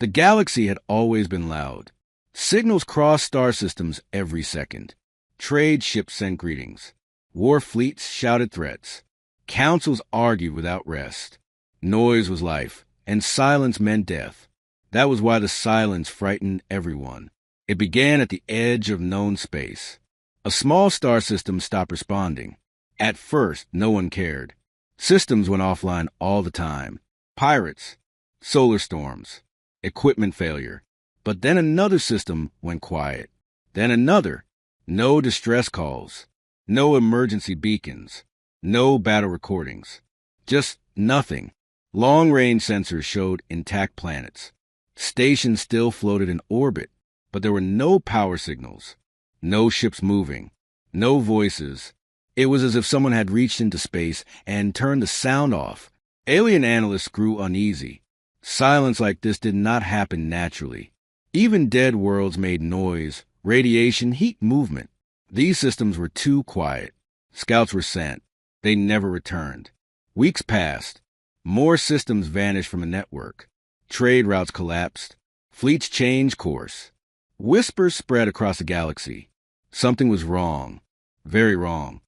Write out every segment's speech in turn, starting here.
The galaxy had always been loud. Signals crossed star systems every second. Trade ships sent greetings. War fleets shouted threats. Councils argued without rest. Noise was life, and silence meant death. That was why the silence frightened everyone. It began at the edge of known space. A small star system stopped responding. At first, no one cared. Systems went offline all the time. Pirates, solar storms, equipment failure. But then another system went quiet. Then another. No distress calls. No emergency beacons. No battle recordings. Just nothing. Long-range sensors showed intact planets. Stations still floated in orbit, but there were no power signals. No ships moving. No voices. It was as if someone had reached into space and turned the sound off. Alien analysts grew uneasy. Silence like this did not happen naturally. Even dead worlds made noise, radiation, heat, movement. These systems were too quiet. Scouts were sent. They never returned. Weeks passed. More systems vanished from the network. Trade routes collapsed. Fleets changed course. Whispers spread across the galaxy. Something was wrong. Very wrong.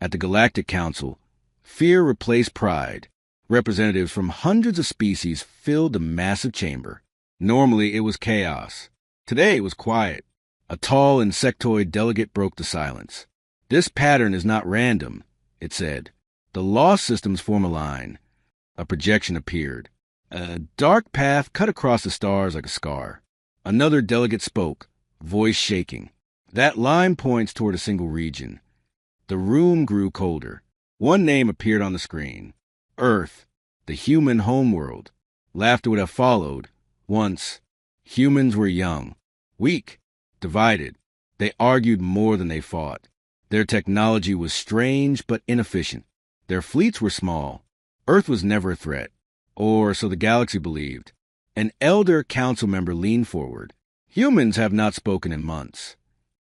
At the Galactic Council, fear replaced pride. Representatives from hundreds of species filled the massive chamber. Normally, it was chaos. Today, it was quiet. A tall insectoid delegate broke the silence. "This pattern is not random," it said. "The lost systems form a line." A projection appeared. A dark path cut across the stars like a scar. Another delegate spoke, voice shaking. "That line points toward a single region." The room grew colder. One name appeared on the screen. Earth, the human homeworld. Laughter would have followed. Once, humans were young, weak, divided. They argued more than they fought. Their technology was strange but inefficient. Their fleets were small. Earth was never a threat. Or so the galaxy believed. An elder council member leaned forward. "Humans have not spoken in months."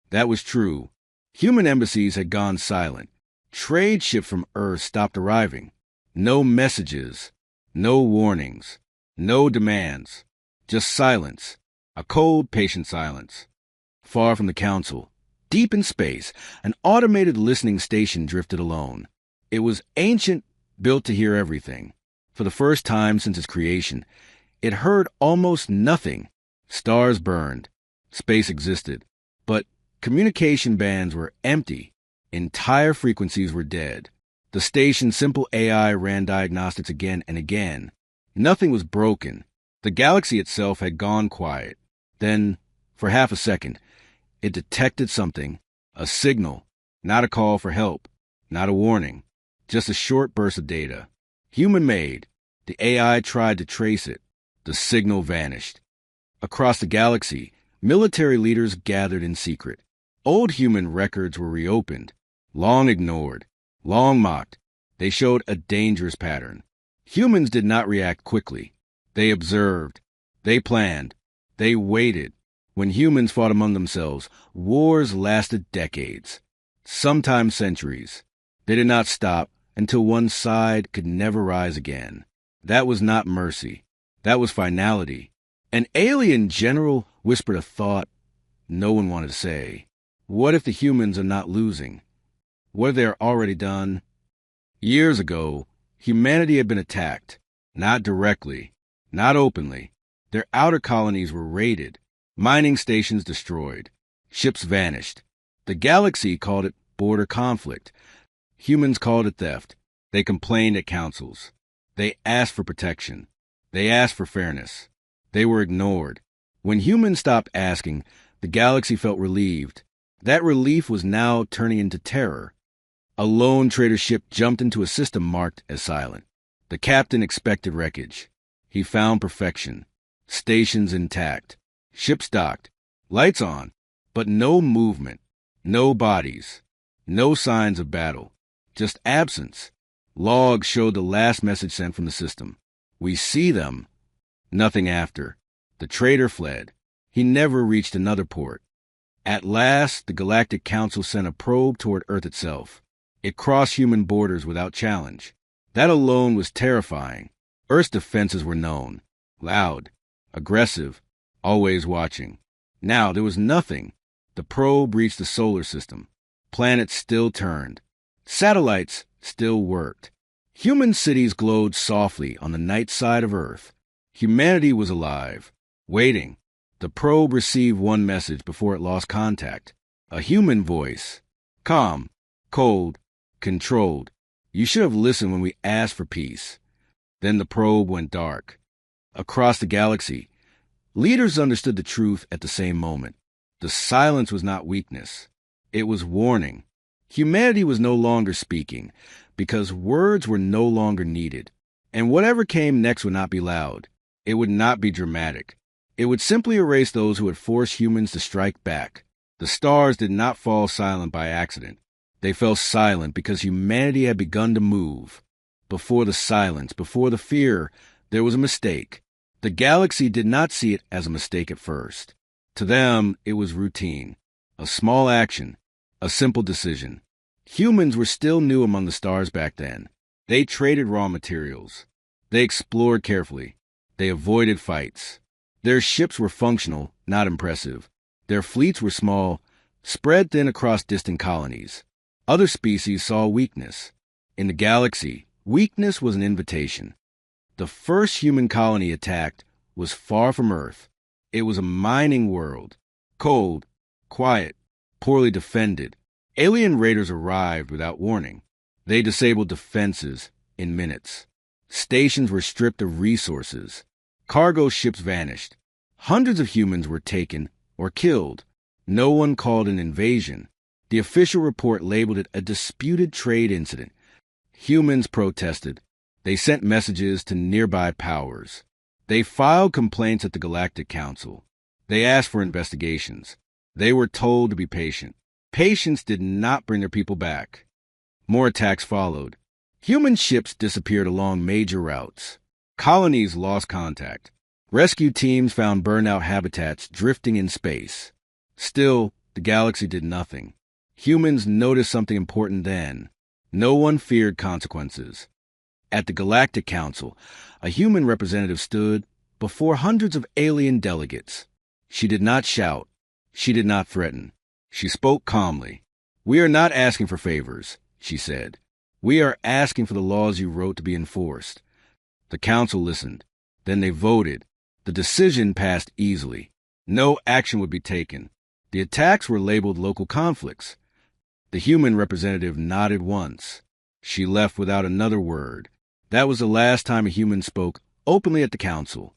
That was true. Human embassies had gone silent. Trade ships from Earth stopped arriving. No messages, no warnings, no demands. Just silence. A cold, patient silence. Far from the council, deep in space, an automated listening station drifted alone. It was ancient, built to hear everything. For the first time since its creation, it heard almost nothing. Stars burned. Space existed. But communication bands were empty. Entire frequencies were dead. The station's simple AI ran diagnostics again and again. Nothing was broken. The galaxy itself had gone quiet. Then, for half a second, it detected something. A signal. Not a call for help. Not a warning. Just a short burst of data. Human-made. The AI tried to trace it. The signal vanished. Across the galaxy, military leaders gathered in secret. Old human records were reopened. Long ignored. Long mocked. They showed a dangerous pattern. Humans did not react quickly. They observed. They planned. They waited. When humans fought among themselves, wars lasted decades, sometimes centuries. They did not stop until one side could never rise again. That was not mercy. That was finality. An alien general whispered a thought no one wanted to say. What if the humans are not losing? What if they are already done? Years ago, humanity had been attacked. Not directly. Not openly. Their outer colonies were raided. Mining stations destroyed. Ships vanished. The galaxy called it border conflict. Humans called it theft. They complained at councils. They asked for protection. They asked for fairness. They were ignored. When humans stopped asking, the galaxy felt relieved. That relief was now turning into terror. A lone trader ship jumped into a system marked as silent. The captain expected wreckage. He found perfection. Stations intact. Ships docked. Lights on. But no movement. No bodies. No signs of battle. Just absence. Logs showed the last message sent from the system. "We see them." Nothing after. The trader fled. He never reached another port. At last, the Galactic Council sent a probe toward Earth itself. It crossed human borders without challenge. That alone was terrifying. Earth's defenses were known. Loud. aggressive, always watching. Now there was nothing. The probe reached the solar system. Planets still turned. Satellites still worked. Human cities glowed softly on the night side of Earth. Humanity was alive, waiting. The probe received one message before it lost contact. A human voice. Calm, cold, controlled. You should have listened when we asked for peace. Then the probe went dark. Across the galaxy, leaders understood the truth at the same moment. The silence was not weakness. It was warning. Humanity was no longer speaking because words were no longer needed. And whatever came next would not be loud. It would not be dramatic. It would simply erase those who had forced humans to strike back. The stars did not fall silent by accident. They fell silent because humanity had begun to move. Before the silence, before the fear, there was a mistake. The galaxy did not see it as a mistake at first. To them, it was routine. A small action. A simple decision. Humans were still new among the stars back then. They traded raw materials. They explored carefully. They avoided fights. Their ships were functional, not impressive. Their fleets were small, spread thin across distant colonies. Other species saw weakness. In the galaxy, weakness was an invitation. The first human colony attacked was far from Earth. It was a mining world. Cold, quiet, poorly defended. Alien raiders arrived without warning. They disabled defenses in minutes. Stations were stripped of resources. Cargo ships vanished. Hundreds of humans were taken or killed. No one called an invasion. The official report labeled it a disputed trade incident. Humans protested. They sent messages to nearby powers. They filed complaints at the Galactic Council. They asked for investigations. They were told to be patient. Patience did not bring their people back. More attacks followed. Human ships disappeared along major routes. Colonies lost contact. Rescue teams found burned-out habitats drifting in space. Still, the galaxy did nothing. Humans noticed something important then. No one feared consequences. At the Galactic Council, a human representative stood before hundreds of alien delegates. She did not shout. She did not threaten. She spoke calmly. "We are not asking for favors," she said. "We are asking for the laws you wrote to be enforced." The council listened. Then they voted. The decision passed easily. No action would be taken. The attacks were labeled local conflicts. The human representative nodded once. She left without another word. That was the last time a human spoke openly at the council.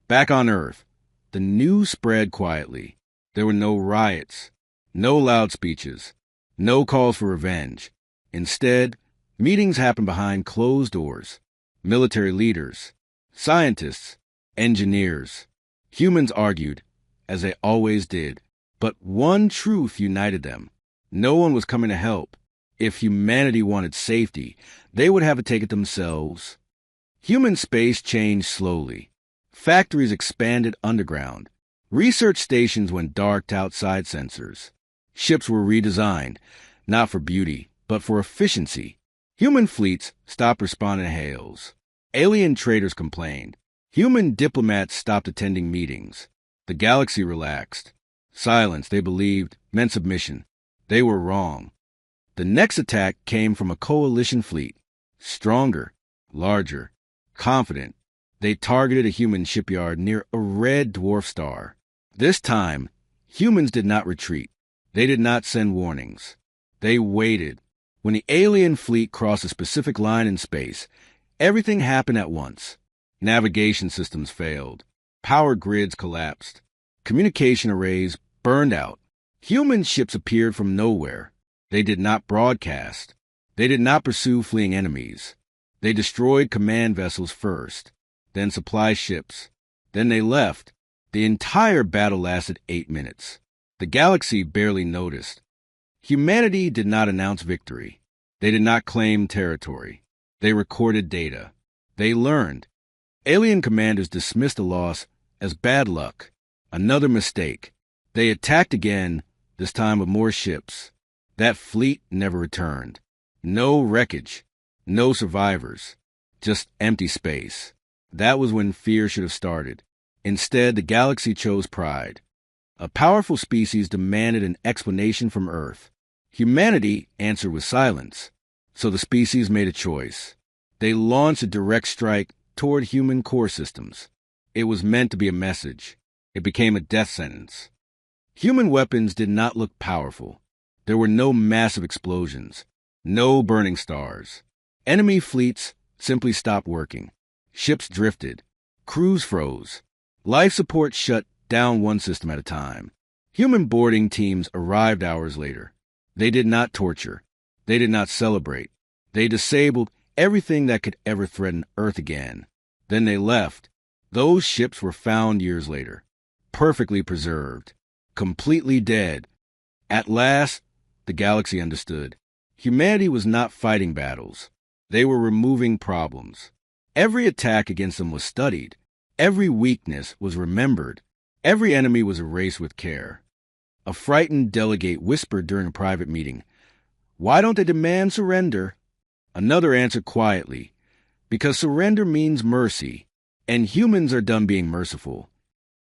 Back on Earth, the news spread quietly. There were no riots, no loud speeches, no calls for revenge. Instead, meetings happened behind closed doors. Military leaders, scientists, engineers. Humans argued, as they always did. But one truth united them. No one was coming to help. If humanity wanted safety, they would have to take it themselves. Human space changed slowly. Factories expanded underground. Research stations went dark to outside sensors. Ships were redesigned, not for beauty, but for efficiency. Human fleets stopped responding to hails. Alien traders complained. Human diplomats stopped attending meetings. The galaxy relaxed. Silence, they believed, meant submission. They were wrong. The next attack came from a coalition fleet. Stronger, larger, confident. They targeted a human shipyard near a red dwarf star. This time, humans did not retreat. They did not send warnings. They waited. When the alien fleet crossed a specific line in space, everything happened at once. Navigation systems failed. Power grids collapsed. Communication arrays burned out. Human ships appeared from nowhere. They did not broadcast. They did not pursue fleeing enemies. They destroyed command vessels first, then supply ships. Then they left. The entire battle lasted 8 minutes. The galaxy barely noticed. Humanity did not announce victory. They did not claim territory. They recorded data. They learned. Alien commanders dismissed the loss as bad luck, another mistake. They attacked again, this time with more ships. That fleet never returned. No wreckage, no survivors, just empty space. That was when fear should have started. Instead, the galaxy chose pride. A powerful species demanded an explanation from Earth. Humanity answered with silence. So the species made a choice. They launched a direct strike toward human core systems. It was meant to be a message. It became a death sentence. Human weapons did not look powerful. There were no massive explosions, no burning stars. Enemy fleets simply stopped working. Ships drifted. Crews froze. Life support shut down one system at a time. Human boarding teams arrived hours later. They did not torture. They did not celebrate. They disabled everything that could ever threaten Earth again. Then they left. Those ships were found years later, perfectly preserved, completely dead. At last, the galaxy understood. Humanity was not fighting battles. They were removing problems. Every attack against them was studied. Every weakness was remembered. Every enemy was erased with care. A frightened delegate whispered during a private meeting, "Why don't they demand surrender?" Another answered quietly, "Because surrender means mercy, and humans are done being merciful."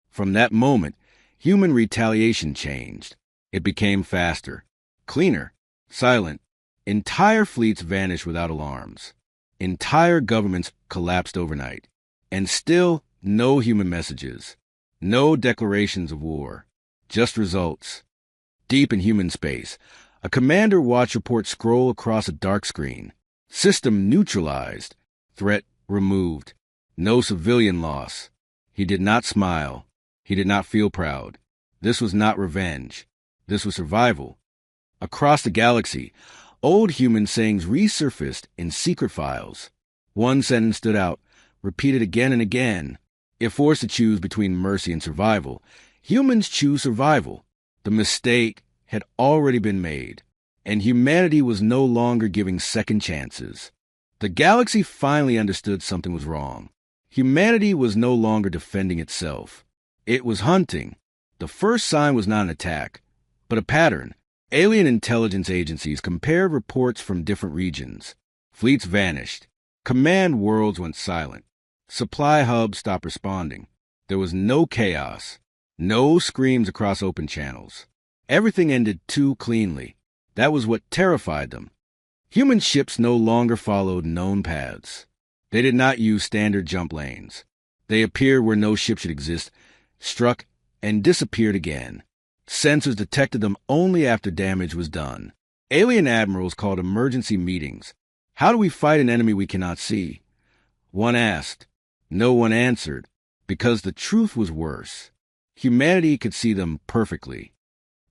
From that moment, human retaliation changed. It became faster, cleaner, silent. Entire fleets vanished without alarms. Entire governments collapsed overnight. And still, no human messages. No declarations of war. Just results. Deep in human space, a commander watched reports scroll across a dark screen. System neutralized. Threat removed. No civilian loss. He did not smile. He did not feel proud. This was not revenge. This was survival. Across the galaxy, old human sayings resurfaced in secret files. One sentence stood out, repeated again and again. If forced to choose between mercy and survival, humans choose survival. The mistake had already been made, and humanity was no longer giving second chances. The galaxy finally understood something was wrong. Humanity was no longer defending itself. It was hunting. The first sign was not an attack, but a pattern. Alien intelligence agencies compared reports from different regions. Fleets vanished. Command worlds went silent. Supply hubs stopped responding. There was no chaos. No screams across open channels. Everything ended too cleanly. That was what terrified them. Human ships no longer followed known paths. They did not use standard jump lanes. They appeared where no ship should exist, struck, and disappeared again. Sensors detected them only after damage was done. Alien admirals called emergency meetings. How do we fight an enemy we cannot see? One asked. No one answered, because the truth was worse. Humanity could see them perfectly.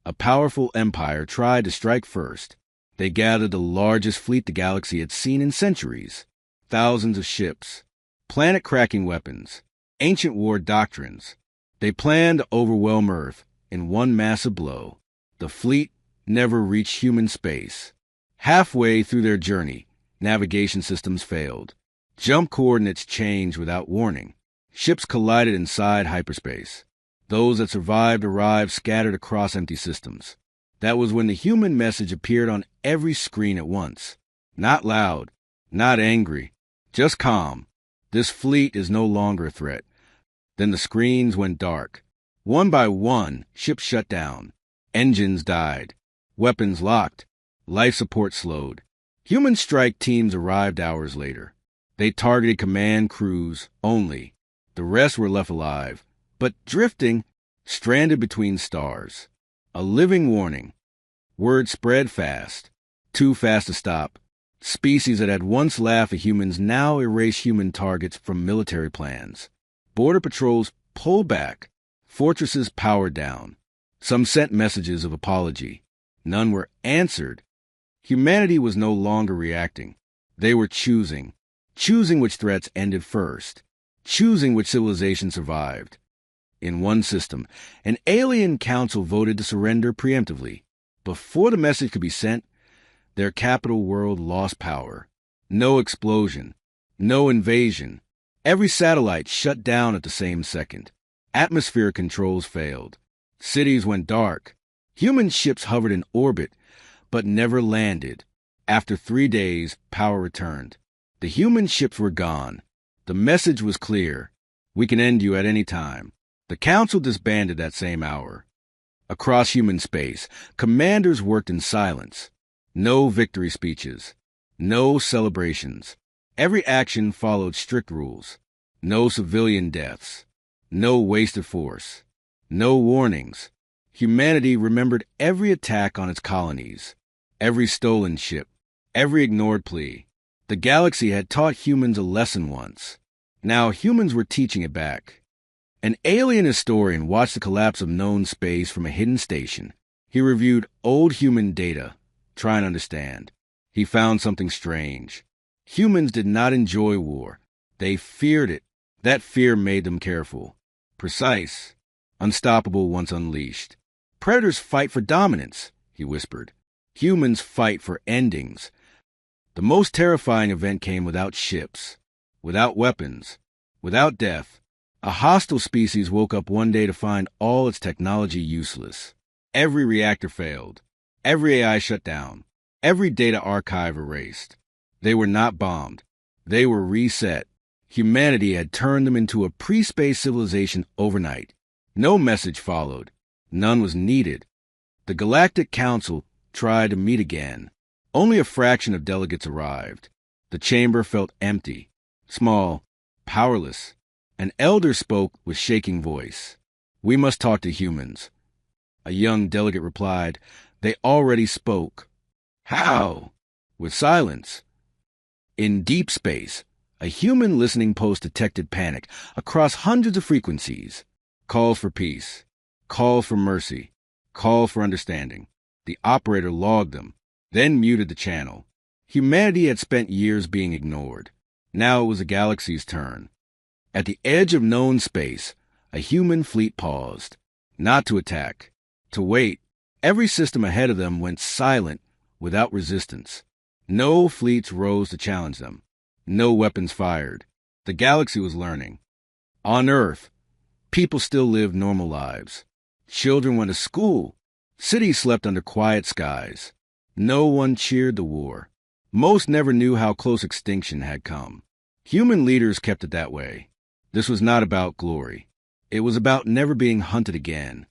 A powerful empire tried to strike first. They gathered the largest fleet the galaxy had seen in centuries. Thousands of ships, planet-cracking weapons, ancient war doctrines. They planned to overwhelm Earth in one massive blow. The fleet never reached human space. Halfway through their journey, navigation systems failed. Jump coordinates changed without warning. Ships collided inside hyperspace. Those that survived arrived scattered across empty systems. That was when the human message appeared on every screen at once. Not loud, not angry, just calm. This fleet is no longer a threat. Then the screens went dark. One by one, ships shut down. Engines died. Weapons locked. Life support slowed. Human strike teams arrived hours later. They targeted command crews only. The rest were left alive, but drifting, stranded between stars. A living warning. Word spread fast. Too fast to stop. Species that had once laughed at humans now erase human targets from military plans. Border patrols pulled back. Fortresses powered down. Some sent messages of apology. None were answered. Humanity was no longer reacting. They were choosing which threats ended first, choosing which civilization survived. In one system, an alien council voted to surrender preemptively. Before the message could be sent, their capital world lost power. No explosion, no invasion. Every satellite shut down at the same second. Atmosphere controls failed. Cities went dark. Human ships hovered in orbit, but never landed. After 3 days, power returned. The human ships were gone. The message was clear. We can end you at any time. The council disbanded that same hour. Across human space, commanders worked in silence. No victory speeches. No celebrations. Every action followed strict rules. No civilian deaths. No wasted force. No warnings. Humanity remembered every attack on its colonies, every stolen ship, every ignored plea. The galaxy had taught humans a lesson once. Now humans were teaching it back. An alien historian watched the collapse of known space from a hidden station. He reviewed old human data, trying to understand. He found something strange. Humans did not enjoy war. They feared it. That fear made them careful, precise, unstoppable once unleashed. Predators fight for dominance, he whispered. Humans fight for endings. The most terrifying event came without ships, without weapons, without death. A hostile species woke up one day to find all its technology useless. Every reactor failed. Every AI shut down. Every data archive erased. They were not bombed. They were reset. Humanity had turned them into a pre-space civilization overnight. No message followed. None was needed. The Galactic Council tried to meet again. Only a fraction of delegates arrived. The chamber felt empty, small, powerless. An elder spoke with shaking voice. "We must talk to humans." A young delegate replied, "They already spoke." "How?" "With silence." In deep space, a human listening post detected panic across hundreds of frequencies. Calls for peace. Calls for mercy. Calls for understanding. The operator logged them, then muted the channel. Humanity had spent years being ignored. Now it was the galaxy's turn. At the edge of known space, a human fleet paused. Not to attack. To wait. Every system ahead of them went silent without resistance. No fleets rose to challenge them. No weapons fired. The galaxy was learning. On Earth, people still lived normal lives. Children went to school. Cities slept under quiet skies. No one cheered the war. Most never knew how close extinction had come. Human leaders kept it that way. This was not about glory. It was about never being hunted again.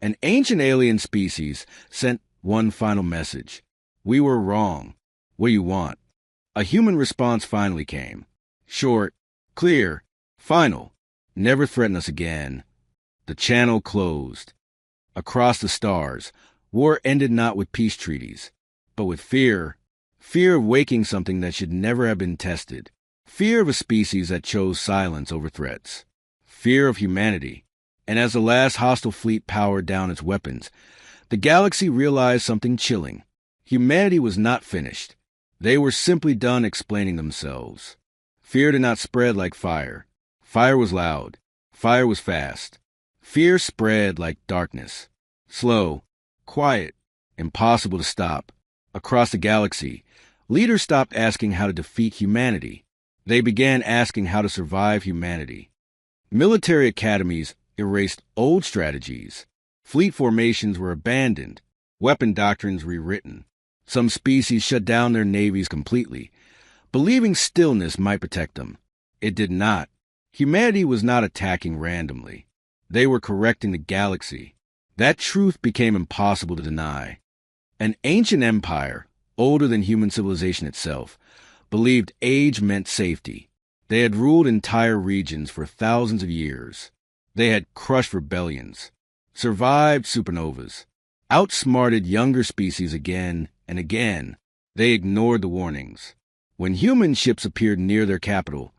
An ancient alien species sent one final message. "We were wrong. What do you want?" A human response finally came. Short, clear, final. "Never threaten us again." The channel closed. Across the stars, war ended not with peace treaties, but with fear. Fear of waking something that should never have been tested. Fear of a species that chose silence over threats. Fear of humanity. And as the last hostile fleet powered down its weapons, the galaxy realized something chilling. Humanity was not finished. They were simply done explaining themselves. Fear did not spread like fire. Fire was loud. Fire was fast. Fear spread like darkness. Slow, quiet, impossible to stop. Across the galaxy, leaders stopped asking how to defeat humanity. They began asking how to survive humanity. Military academies erased old strategies. Fleet formations were abandoned. Weapon doctrines rewritten. Some species shut down their navies completely, believing stillness might protect them. It did not. Humanity was not attacking randomly. They were correcting the galaxy. That truth became impossible to deny. An ancient empire, older than human civilization itself, believed age meant safety. They had ruled entire regions for thousands of years. They had crushed rebellions, survived supernovas, outsmarted younger species again and again. They ignored the warnings. When human ships appeared near their capital,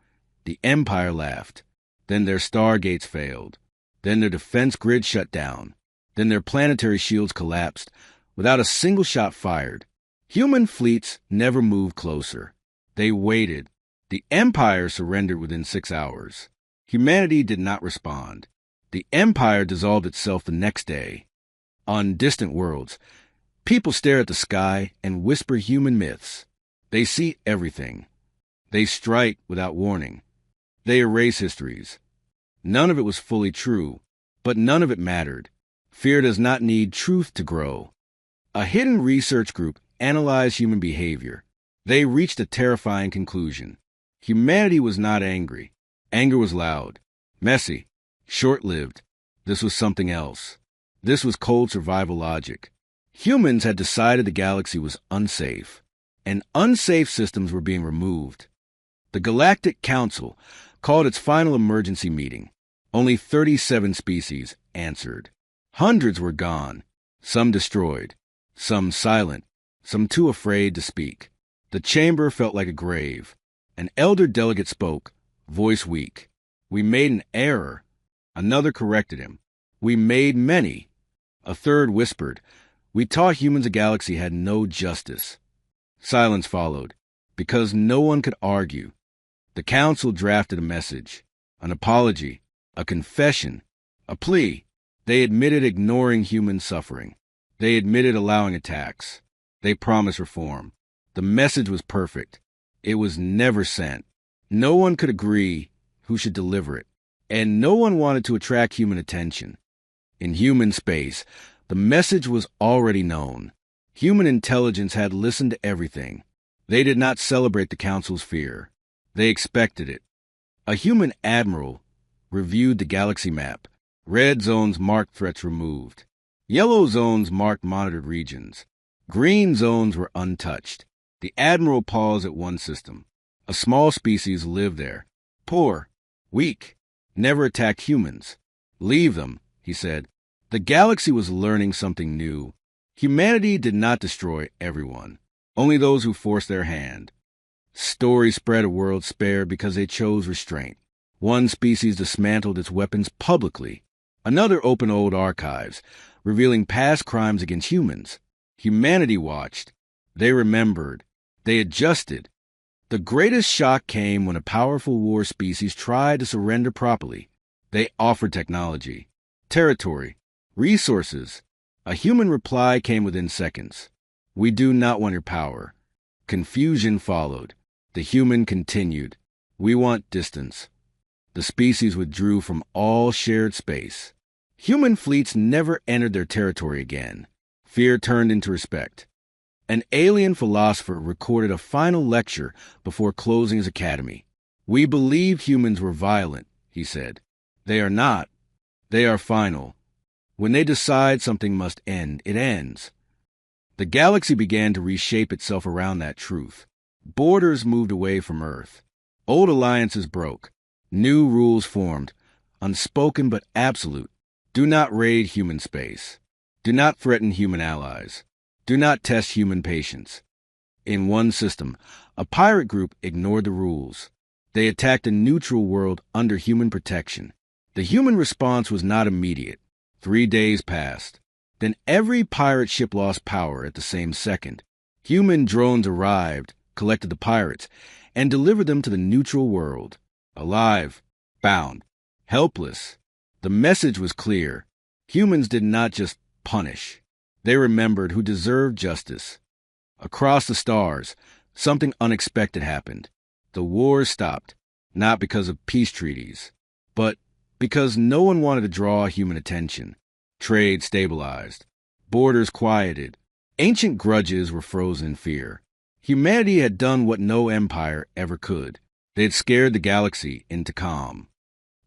the empire laughed. Then their stargates failed. Then their defense grid shut down. Then their planetary shields collapsed without a single shot fired. Human fleets never moved closer. They waited. The empire surrendered within 6 hours. Humanity did not respond. The empire dissolved itself the next day. On distant worlds, people stare at the sky and whisper human myths. They see everything. They strike without warning. They erase histories. None of it was fully true, but none of it mattered. Fear does not need truth to grow. A hidden research group analyzed human behavior. They reached a terrifying conclusion. Humanity was not angry. Anger was loud. Messy. Short-lived. This was something else. This was cold survival logic. Humans had decided the galaxy was unsafe, and unsafe systems were being removed. The Galactic Council called its final emergency meeting. Only 37 species answered. Hundreds were gone, some destroyed, some silent, some too afraid to speak. The chamber felt like a grave. An elder delegate spoke, voice weak. "We made an error." Another corrected him. "We made many." A third whispered, "We taught humans a galaxy had no justice." Silence followed, because no one could argue. The council drafted a message, an apology, a confession, a plea. They admitted ignoring human suffering. They admitted allowing attacks. They promised reform. The message was perfect. It was never sent. No one could agree who should deliver it, and no one wanted to attract human attention. In human space, the message was already known. Human intelligence had listened to everything. They did not celebrate the council's fear. They expected it. A human admiral reviewed the galaxy map. Red zones marked threats removed. Yellow zones marked monitored regions. Green zones were untouched. The admiral paused at one system. A small species lived there. Poor, weak, never attacked humans. "Leave them," he said. The galaxy was learning something new. Humanity did not destroy everyone, only those who forced their hand. Stories spread a world spared because they chose restraint. One species dismantled its weapons publicly. Another opened old archives, revealing past crimes against humans. Humanity watched. They remembered. They adjusted. The greatest shock came when a powerful war species tried to surrender properly. They offered technology, territory, resources. A human reply came within seconds. "We do not want your power." Confusion followed. The human continued. "We want distance." The species withdrew from all shared space. Human fleets never entered their territory again. Fear turned into respect. An alien philosopher recorded a final lecture before closing his academy. "We believe humans were violent," he said. "They are not. They are final. When they decide something must end, it ends." The galaxy began to reshape itself around that truth. Borders moved away from Earth. Old alliances broke. New rules formed, unspoken but absolute. Do not raid human space. Do not threaten human allies. Do not test human patience. In one system, a pirate group ignored the rules. They attacked a neutral world under human protection. The human response was not immediate. 3 days passed. Then every pirate ship lost power at the same second. Human drones arrived, collected the pirates, and delivered them to the neutral world. Alive, bound, helpless. The message was clear. Humans did not just punish. They remembered who deserved justice. Across the stars, something unexpected happened. The wars stopped, not because of peace treaties, but because no one wanted to draw human attention. Trade stabilized. Borders quieted. Ancient grudges were frozen in fear. Humanity had done what no empire ever could. They had scared the galaxy into calm.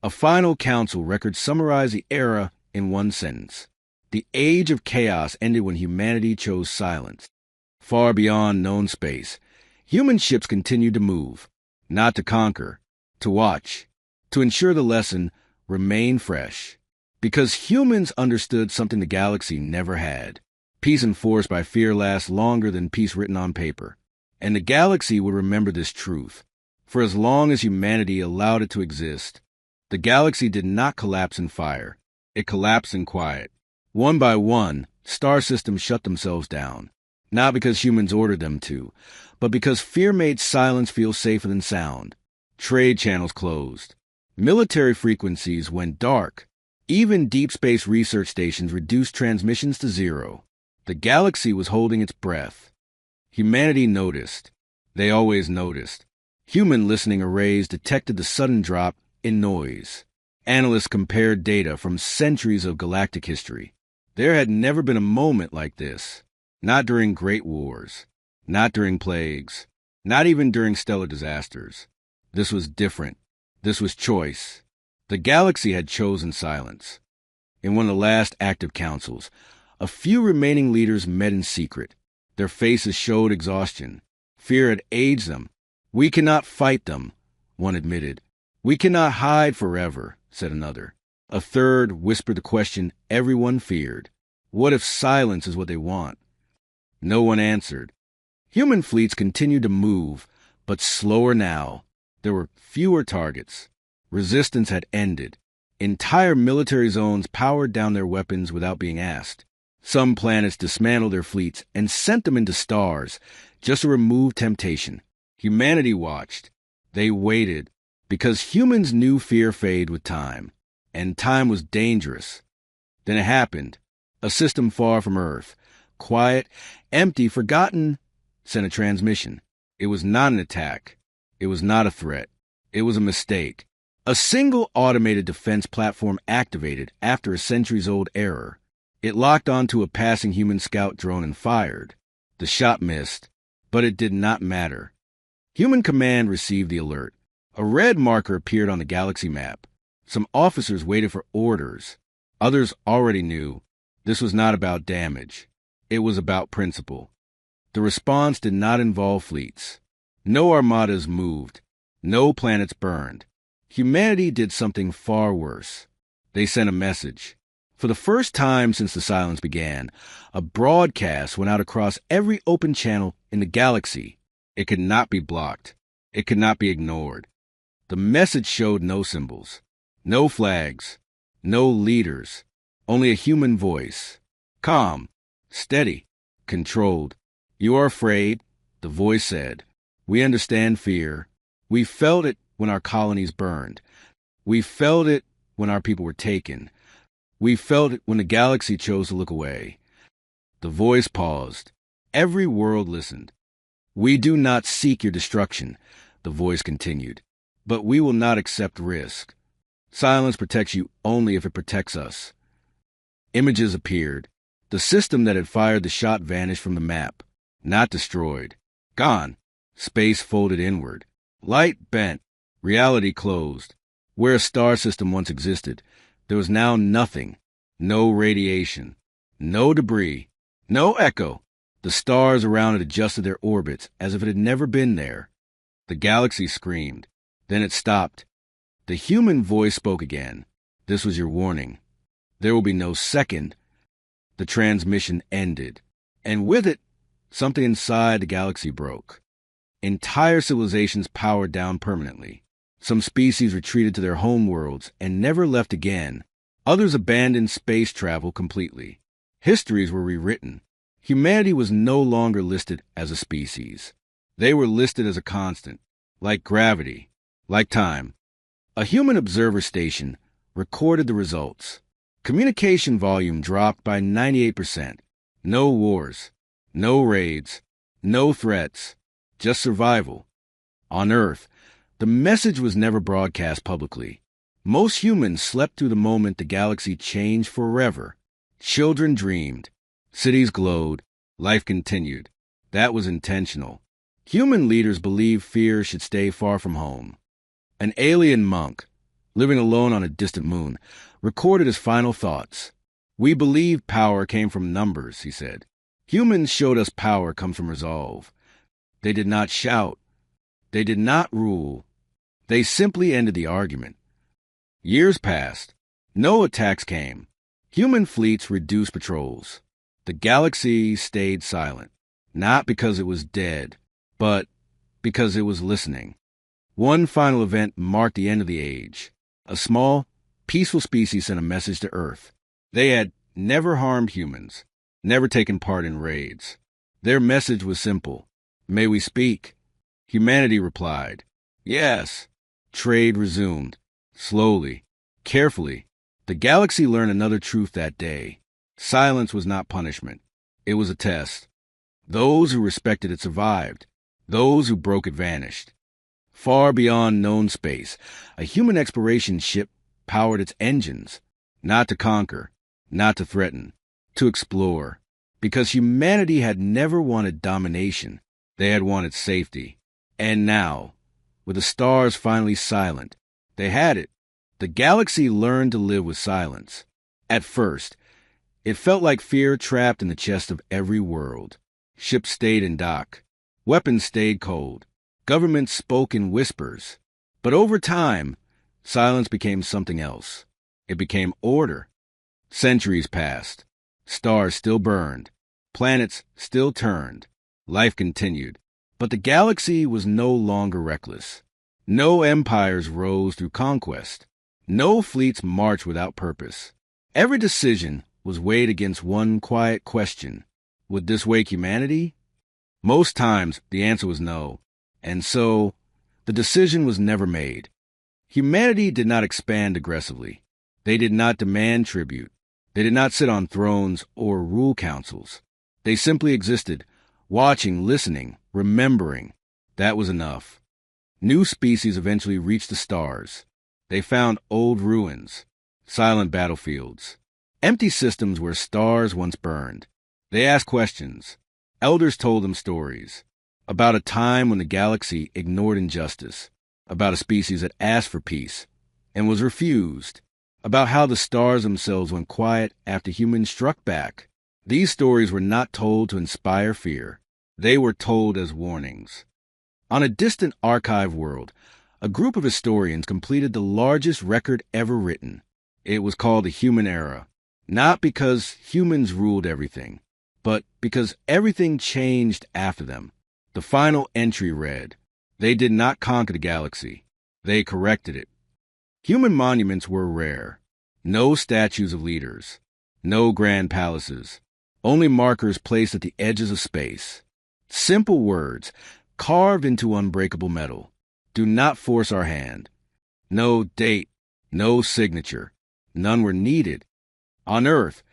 A final council record summarized the era in one sentence. The age of chaos ended when humanity chose silence. Far beyond known space, human ships continued to move, not to conquer, to watch, to ensure the lesson remained fresh. Because humans understood something the galaxy never had. Peace enforced by fear lasts longer than peace written on paper. And the galaxy would remember this truth. For as long as humanity allowed it to exist, the galaxy did not collapse in fire. It collapsed in quiet. One by one, star systems shut themselves down. Not because humans ordered them to, but because fear made silence feel safer than sound. Trade channels closed. Military frequencies went dark. Even deep space research stations reduced transmissions to zero. The galaxy was holding its breath. Humanity noticed. They always noticed. Human listening arrays detected the sudden drop in noise. Analysts compared data from centuries of galactic history. There had never been a moment like this. Not during great wars. Not during plagues. Not even during stellar disasters. This was different. This was choice. The galaxy had chosen silence. In one of the last active councils, a few remaining leaders met in secret. Their faces showed exhaustion. Fear had aged them. "We cannot fight them," one admitted. "We cannot hide forever," said another. A third whispered the question everyone feared. What if silence is what they want? No one answered. Human fleets continued to move, but slower now. There were fewer targets. Resistance had ended. Entire military zones powered down their weapons without being asked. Some planets dismantled their fleets and sent them into stars just to remove temptation. Humanity watched. They waited, because humans knew fear fade with time, and time was dangerous. Then it happened. A system far from Earth, quiet, empty, forgotten, sent a transmission. It was not an attack. It was not a threat. It was a mistake. A single automated defense platform activated after a centuries-old error. It locked onto a passing human scout drone and fired. The shot missed, but it did not matter. Human command received the alert. A red marker appeared on the galaxy map. Some officers waited for orders. Others already knew this was not about damage. It was about principle. The response did not involve fleets. No armadas moved. No planets burned. Humanity did something far worse. They sent a message. For the first time since the silence began, a broadcast went out across every open channel in the galaxy. It could not be blocked. It could not be ignored. The message showed no symbols, no flags, no leaders, only a human voice. Calm, steady, controlled. "You are afraid," the voice said. "We understand fear. We felt it when our colonies burned. We felt it when our people were taken. We felt it when the galaxy chose to look away." The voice paused. Every world listened. "We do not seek your destruction," the voice continued, "but we will not accept risk. Silence protects you only if it protects us." Images appeared. The system that had fired the shot vanished from the map. Not destroyed. Gone. Space folded inward. Light bent. Reality closed. Where a star system once existed, there was now nothing. No radiation. No debris. No echo. The stars around it adjusted their orbits as if it had never been there. The galaxy screamed. Then it stopped. The human voice spoke again. "This was your warning. There will be no second." The transmission ended. And with it, something inside the galaxy broke. Entire civilizations powered down permanently. Some species retreated to their homeworlds and never left again. Others abandoned space travel completely. Histories were rewritten. Humanity was no longer listed as a species. They were listed as a constant, like gravity, like time. A human observer station recorded the results. Communication volume dropped by 98%. No wars, no raids, no threats, just survival. On Earth, the message was never broadcast publicly. Most humans slept through the moment the galaxy changed forever. Children dreamed. Cities glowed. Life continued. That was intentional. Human leaders believed fear should stay far from home. An alien monk, living alone on a distant moon, recorded his final thoughts. "We believed power came from numbers," he said. "Humans showed us power comes from resolve. They did not shout. They did not rule. They simply ended the argument." Years passed. No attacks came. Human fleets reduced patrols. The galaxy stayed silent, not because it was dead, but because it was listening. One final event marked the end of the age. A small, peaceful species sent a message to Earth. They had never harmed humans, never taken part in raids. Their message was simple. "May we speak?" Humanity replied, "Yes." Trade resumed. Slowly, carefully. The galaxy learned another truth that day. Silence was not punishment. It was a test. Those who respected it survived. Those who broke it vanished. Far beyond known space, a human exploration ship powered its engines. Not to conquer, not to threaten, to explore. Because humanity had never wanted domination. They had wanted safety. And now, with the stars finally silent, they had it. The galaxy learned to live with silence. At first, it felt like fear trapped in the chest of every world. Ships stayed in dock. Weapons stayed cold. Governments spoke in whispers. But over time, silence became something else. It became order. Centuries passed. Stars still burned. Planets still turned. Life continued. But the galaxy was no longer reckless. No empires rose through conquest. No fleets marched without purpose. Every decision was weighed against one quiet question. Would this wake humanity? Most times, the answer was no. And so, the decision was never made. Humanity did not expand aggressively. They did not demand tribute. They did not sit on thrones or rule councils. They simply existed, watching, listening, remembering. That was enough. New species eventually reached the stars. They found old ruins, silent battlefields, empty systems where stars once burned. They asked questions. Elders told them stories about a time when the galaxy ignored injustice, about a species that asked for peace and was refused, about how the stars themselves went quiet after humans struck back. These stories were not told to inspire fear. They were told as warnings. On a distant archive world, a group of historians completed the largest record ever written. It was called the Human Era, not because humans ruled everything, but because everything changed after them. The final entry read, "They did not conquer the galaxy. They corrected it." Human monuments were rare. No statues of leaders. No grand palaces. Only markers placed at the edges of space. Simple words, carved into unbreakable metal. Do not force our hand. No date. No signature. None were needed. On Earth,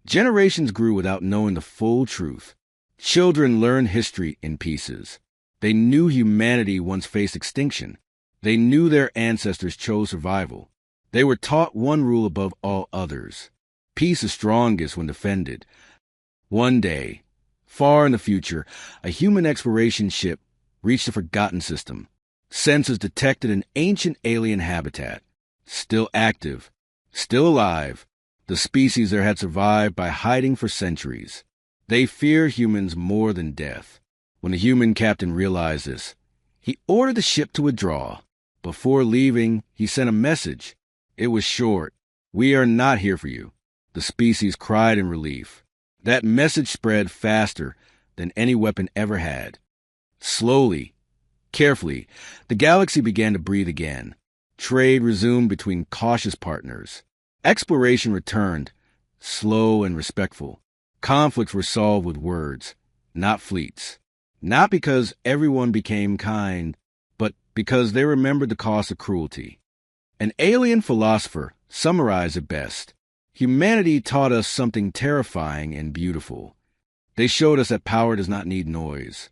generations grew without knowing the full truth. Children learned history in pieces. They knew humanity once faced extinction. They knew their ancestors chose survival. They were taught one rule above all others. Peace is strongest when defended. One day, far in the future, a human exploration ship reached a forgotten system. Sensors detected an ancient alien habitat. Still active. Still alive. The species there had survived by hiding for centuries. They fear humans more than death. When the human captain realized this, he ordered the ship to withdraw. Before leaving, he sent a message. It was short. "We are not here for you." The species cried in relief. That message spread faster than any weapon ever had. Slowly, carefully, the galaxy began to breathe again. Trade resumed between cautious partners. Exploration returned, slow and respectful. Conflicts were solved with words, not fleets. Not because everyone became kind, but because they remembered the cost of cruelty. An alien philosopher summarized it best. Humanity taught us something terrifying and beautiful. They showed us that power does not need noise.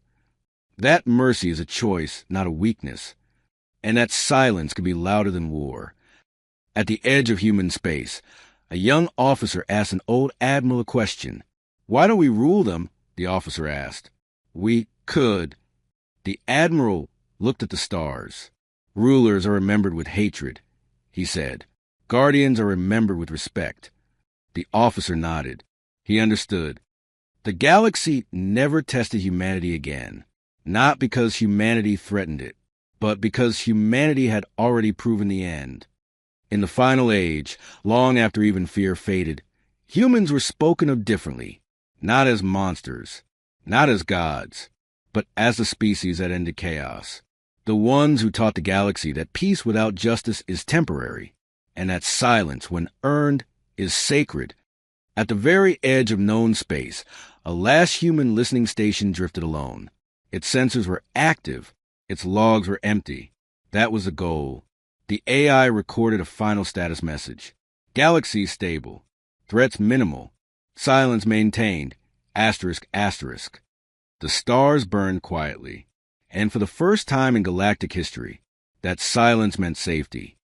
That mercy is a choice, not a weakness. And that silence can be louder than war. At the edge of human space, a young officer asked an old admiral a question. "Why don't we rule them?" the officer asked. "We could." The admiral looked at the stars. "Rulers are remembered with hatred," he said. "Guardians are remembered with respect." The officer nodded. He understood. The galaxy never tested humanity again. Not because humanity threatened it, but because humanity had already proven the end. In the final age, long after even fear faded, humans were spoken of differently, not as monsters, not as gods, but as the species that ended chaos. The ones who taught the galaxy that peace without justice is temporary, and that silence, when earned, is sacred. At the very edge of known space, a last human listening station drifted alone. Its sensors were active. Its logs were empty. That was the goal. The AI recorded a final status message. Galaxy stable. Threats minimal. Silence maintained. Asterisk, asterisk. The stars burned quietly. And for the first time in galactic history, that silence meant safety.